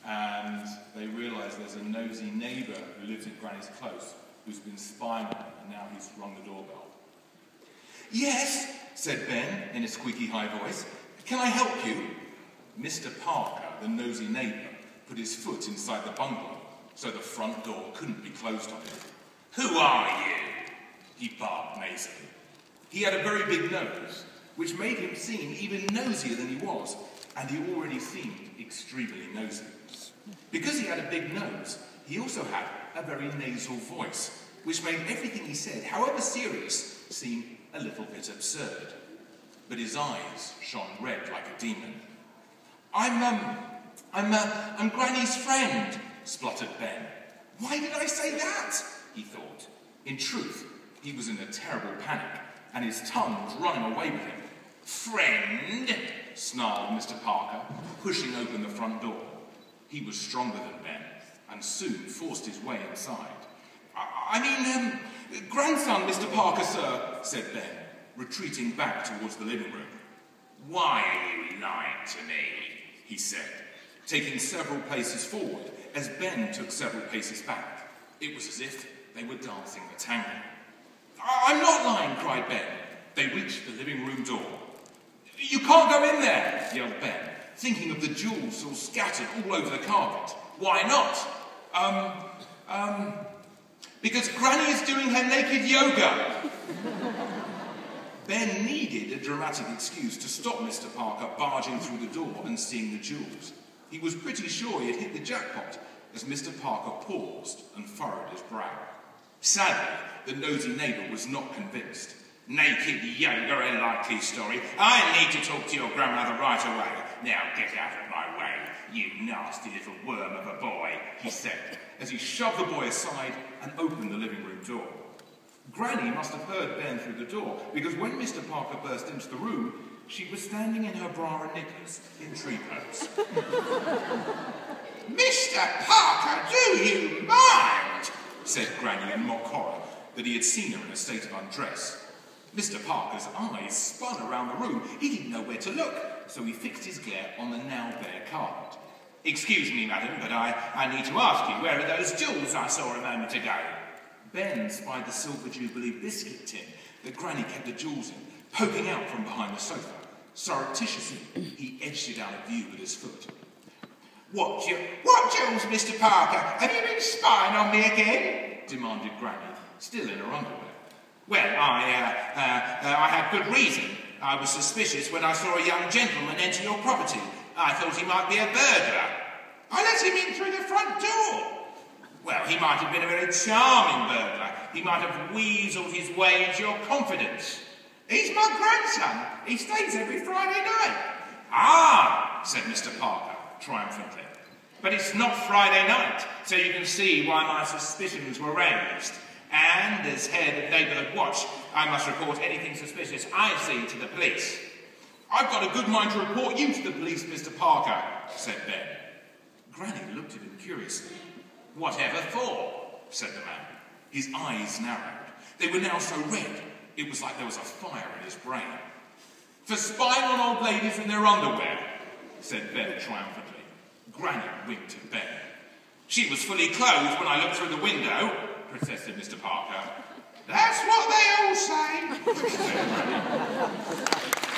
and they realise there's a nosy neighbour who lives in Granny's close who's been spying on them, and now he's rung the doorbell. "Yes," said Ben in a squeaky high voice. "Can I help you?" Mr. Parker, the nosy neighbour, put his foot inside the bungalow so the front door couldn't be closed on him. "Who are you?" he barked nasally. He had a very big nose, which made him seem even nosier than he was, and he already seemed extremely nosy. Because he had a big nose, he also had a very nasal voice, which made everything he said, however serious, seem a little bit absurd. But his eyes shone red like a demon. I'm Granny's friend," spluttered Ben. "Why did I say that?" he thought. In truth, he was in a terrible panic, and his tongue was running away with him. "Friend?" snarled Mr. Parker, pushing open the front door. He was stronger than Ben, and soon forced his way inside. I mean, grandson, Mr. Parker, sir," said Ben, retreating back towards the living room. "Why are you lying to me?" he said, taking several paces forward as Ben took several paces back. It was as if they were dancing the tango. "I'm not lying," cried Ben. They reached the living room door. "You can't go in there," yelled Ben, thinking of the jewels all scattered all over the carpet. "Why not?" Because Granny is doing her naked yoga." Ben needed a dramatic excuse to stop Mr. Parker barging through the door and seeing the jewels. He was pretty sure he had hit the jackpot as Mr. Parker paused and furrowed his brow. Sadly, the nosy neighbour was not convinced. "Naked yoga, a likely story. I need to talk to your grandmother right away. Now get out of my way, you nasty little worm of a boy," he said, as he shoved the boy aside and opened the living room door. Granny must have heard Ben through the door, because when Mr. Parker burst into the room, she was standing in her bra and knickers in tree pose. "Mr. Parker, do you mind?" said Granny in mock horror that he had seen her in a state of undress. Mr. Parker's eyes spun around the room. He didn't know where to look, so he fixed his glare on the now bare carpet. "Excuse me, madam, but I need to ask you, where are those jewels I saw a moment ago?" Ben spied the silver Jubilee biscuit tin that Granny kept the jewels in, poking out from behind the sofa. Surreptitiously, he edged it out of view with his foot. What jewels, Mr. Parker? Have you been spying on me again?" demanded Granny, still in her underwear. "Well, I had good reason. I was suspicious when I saw a young gentleman enter your property. I thought he might be a burglar. I let him in through the front door." "Well, he might have been a very charming burglar. He might have weaseled his way into your confidence." "He's my grandson. He stays every Friday night." "Ah," said Mr. Parker, triumphantly. "But it's not Friday night, so you can see why my suspicions were raised. And as head of neighbourhood watch, I must report anything suspicious I see to the police." "I've got a good mind to report you to the police, Mr. Parker," said Ben. Granny looked at him curiously. "Whatever for?" said the man. His eyes narrowed. They were now so red, it was like there was a fire in his brain. "For spying on old ladies in their underwear," said Ben triumphantly. Granny winked at Ben. "She was fully clothed when I looked through the window," protested Mr. Parker. "That's what they all say," said Granny.